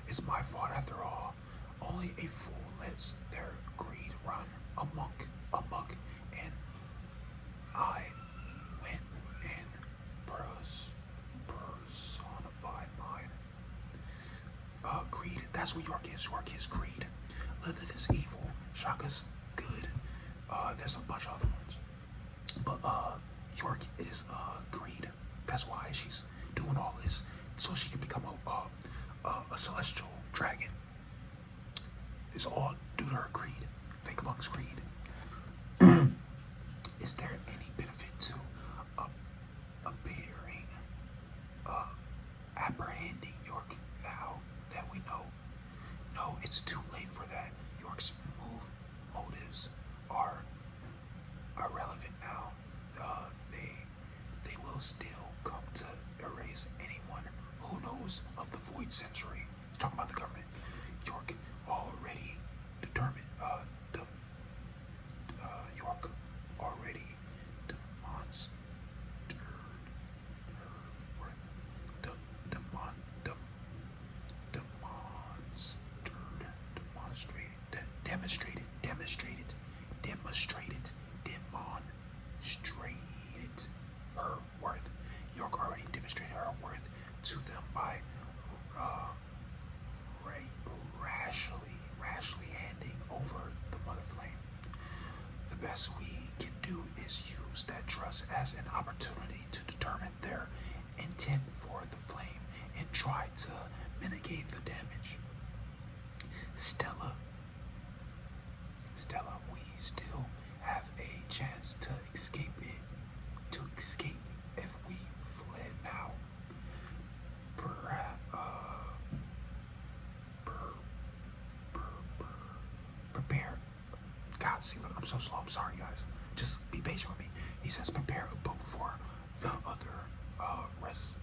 It's my fault after all. Only a fool lets their greed run amok, and I went and personified mine. Greed. That's what York is. York is greed. Lilith is evil. Shaka's good. There's a bunch of other ones. But York is greed. That's why she's doing all this, so she can become a celestial dragon. It's all due to her greed. Vegabond's greed. Is there any benefit to appearing, apprehending York now that we know? No, it's too late for that. York's motives are irrelevant now. They will still come to erase anyone who knows of the Void Century. He's talking about the government. York already determined. York already demonstrated her worth. Demonstrated her worth. York already demonstrated her worth to them by uh, rashly handing over the Mother Flame. The best we can do is use that trust as an opportunity to determine their intent for the flame and try to mitigate the damage. Stella, we still have a chance to escape it. To escape if we fled now. Perhaps, prepare. God, see, look, I'm so slow. I'm sorry, guys. Just be patient with me. He says, prepare a boat for the other residents.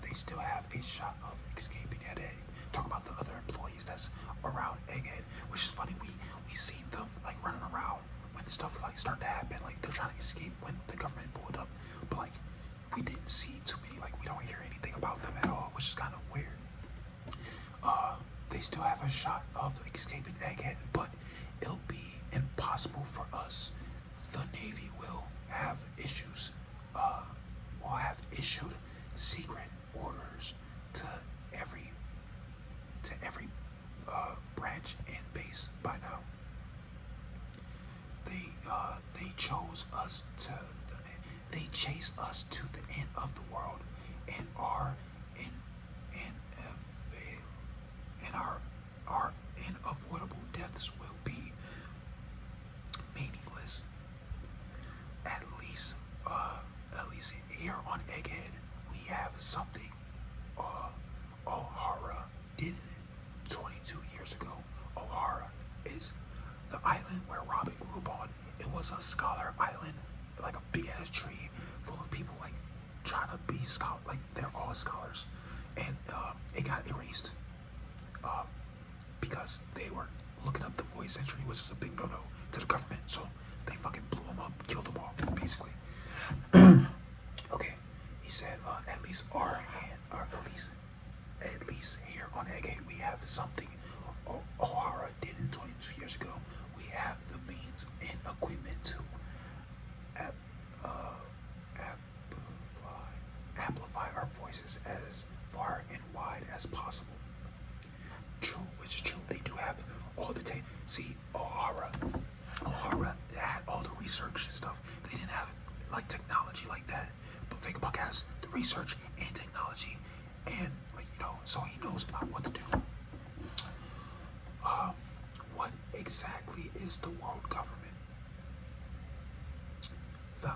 They still have a shot of escaping at Egg. Talk about the other employees that's around Egghead, which is funny. We seen them like running around when stuff like start to happen. Like they're trying to escape when the government pulled up, but like we didn't see too many. Like we don't hear anything about them at all, which is kind of weird. They still have a shot of escaping Egghead, but it'll be impossible for us. The Navy will have issued secret orders to every branch and base by now. They chose us to. They chase us to the end of the world, and our unavoidable deaths will be meaningless. At least here on Egghead, we have something O'Hara did 22 years ago. O'Hara is the island where Robin grew up on. It was a scholar island, like a big ass tree full of people like trying to be scholar, like they're all scholars, and it got erased because they were looking up the Void Century, which is a big no-no to the government. So they fucking blew them up, killed them all, basically. Okay, he said at least at least here on Egghead we have something O'Hara did 22 years ago. We have the means and equipment to amplify our voices as far and wide as possible. True, which is true. They do have all the tape. See, O'Hara had all the research and stuff. They didn't have like technology like that. But Vegapunk has the research and technology, and like so he knows about what to do. What exactly is the world government? The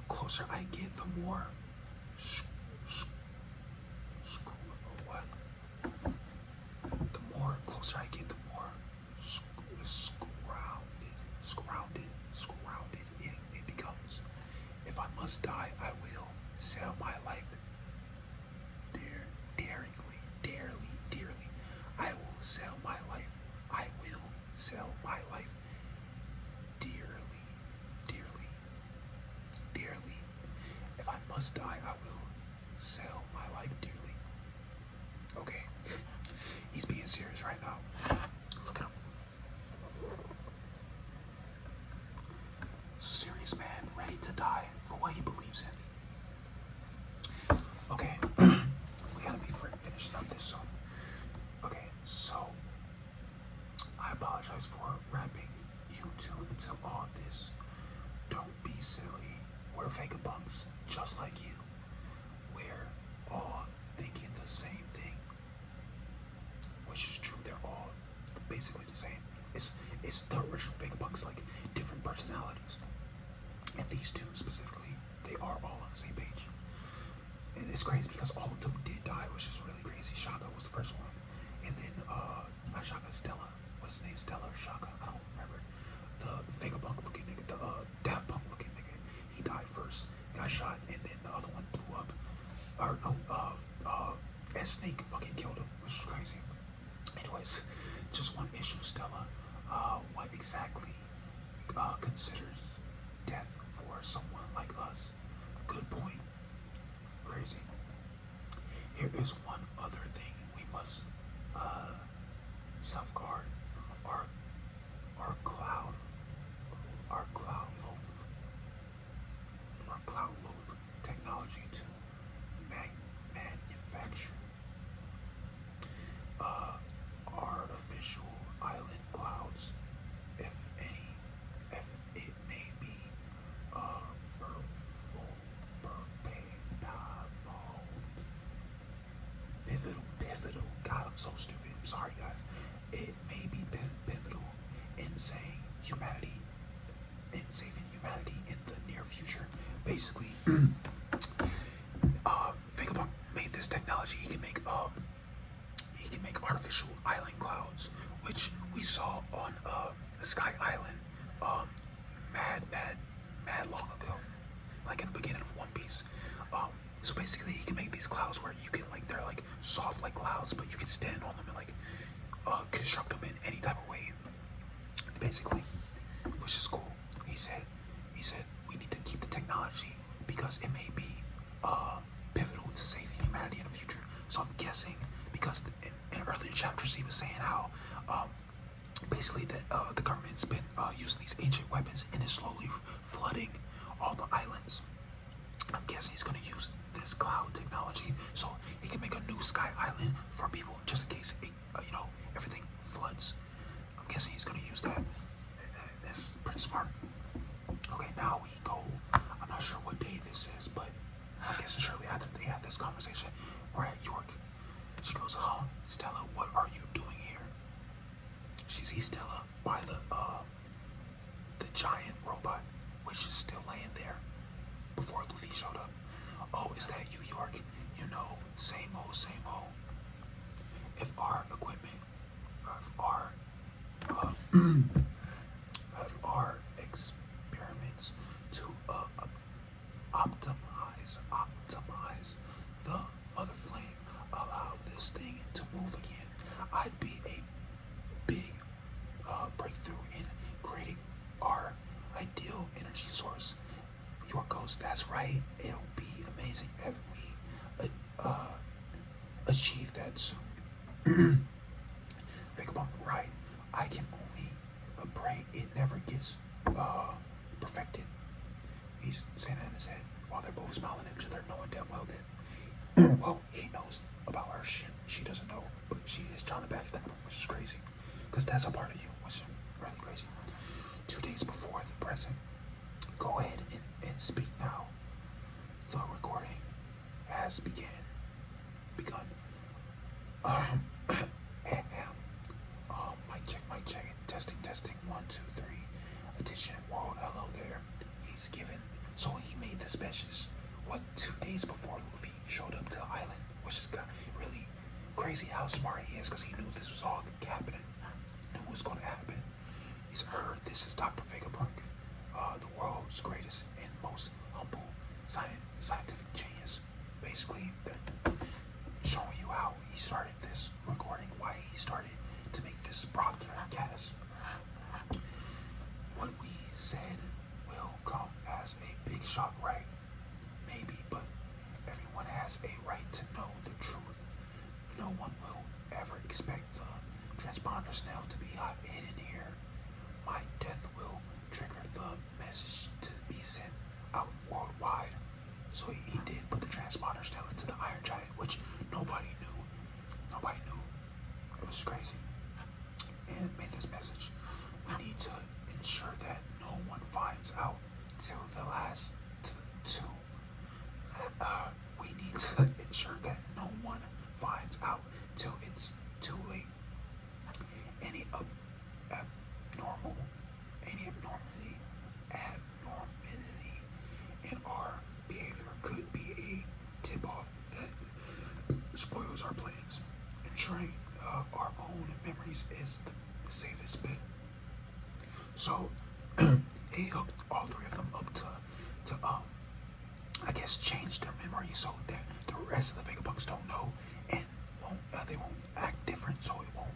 closer I get, the more the more closer I get, the more scrounded it becomes. If I must die, I will sell my life dearly. I will sell my life. I will sell my life dearly. If I must die, I will sell my life dearly. Okay, he's being serious right now. Look at him. It's a serious man, ready to die for what he believes in. Okay, we gotta be finishing up this song. Okay, so I apologize for wrapping you two into all this. Don't be silly. We're Vegapunks, just like you. We're all thinking the same thing, which is true. They're all basically the same. It's the original Vegapunks, like different personalities. And these two specifically, they are all on the same page. And it's crazy because all of them did die, which is really crazy. Shaka was the first one, and then not Shaka, Stella. What's his name? Stella or Shaka? I don't remember. The Vegapunk looking nigga, the Daft Punk looking nigga, he died first, got shot, and then the other one blew up. Or no, S-Snake fucking killed him, which is crazy. Anyways, just one issue, Stella. What exactly considers death for someone like us? Good point. Crazy. Here is one other thing we must safeguard our cloud loaf technology to manufacture artificial island clouds, if it may be pivotal. God, I'm so stupid. I'm sorry, guys. It may be pivotal in saving humanity in the near future. Basically, Vegapunk made this technology. He can make artificial island clouds, which we saw on Sky Island mad long ago, like in the beginning of One Piece. So basically, he can make these clouds where you can they're like soft like clouds, but you can stand on them and construct them in any type of way, basically, which is cool. He said we need to keep the technology because it may be pivotal to saving humanity in the future. So I'm guessing because in earlier chapters he was saying how basically that the government's been using these ancient weapons and is slowly flooding all the islands. I'm guessing he's going to use this cloud technology so he can make a new Sky Island for people just in case it, everything floods. I'm guessing he's going to use that. That's pretty smart. Okay, now we go. I'm not sure what day this is, but I guess shortly after they had this conversation, we're at York. She goes, "Oh, Stella, what are you doing here?" She sees Stella by the giant robot, which is still laying there before Luffy showed up. "Oh, is that you, York? Same old, same old. If our equipment, of our experiments to optimize the mother flame, allow this thing to move again, I'd be a big breakthrough in creating our ideal energy source." York goes, "That's right. It'll be amazing if we achieve that soon." Vegapunk, right? I can only pray it never gets perfected. He's saying that in his head while they're both smiling at each other, knowing damn well that well, he knows about her shit. She doesn't know, but she is trying to backstab him, which is crazy. Because that's a part of you, which is really crazy. 2 days before the present. Go ahead and speak now. The recording has begun. Mic check. Testing. 1, 2, 3. Attention, world, hello there. He's given. So he made this message, 2 days before Luffy showed up to the island, which is really crazy how smart he is, because he knew this was all happening. Knew it was going to happen. He's heard this is Dr. Vegapunk, the world's greatest and most humble scientific genius. Basically, they're showing you how he started this recording, why he started to make this broadcast. What we said will come as a big shock, right? Maybe, but has a right to know the truth. No one will ever expect the transponder snail to be hidden here. My death will trigger the message to be sent out worldwide. So he did put the transponder snail into the Iron Giant, which nobody knew. Nobody knew. It was crazy. And made this message. We need to ensure that no one finds out till the last two. We need to ensure that no one finds out till it's too late. Any abnormality in our behavior could be a tip-off that spoils our plans. Ensuring our own memories is the safest bet. So he hooked all three of them up to I guess change their memory so that the rest of the Vegapunks don't know and they won't act different, so it won't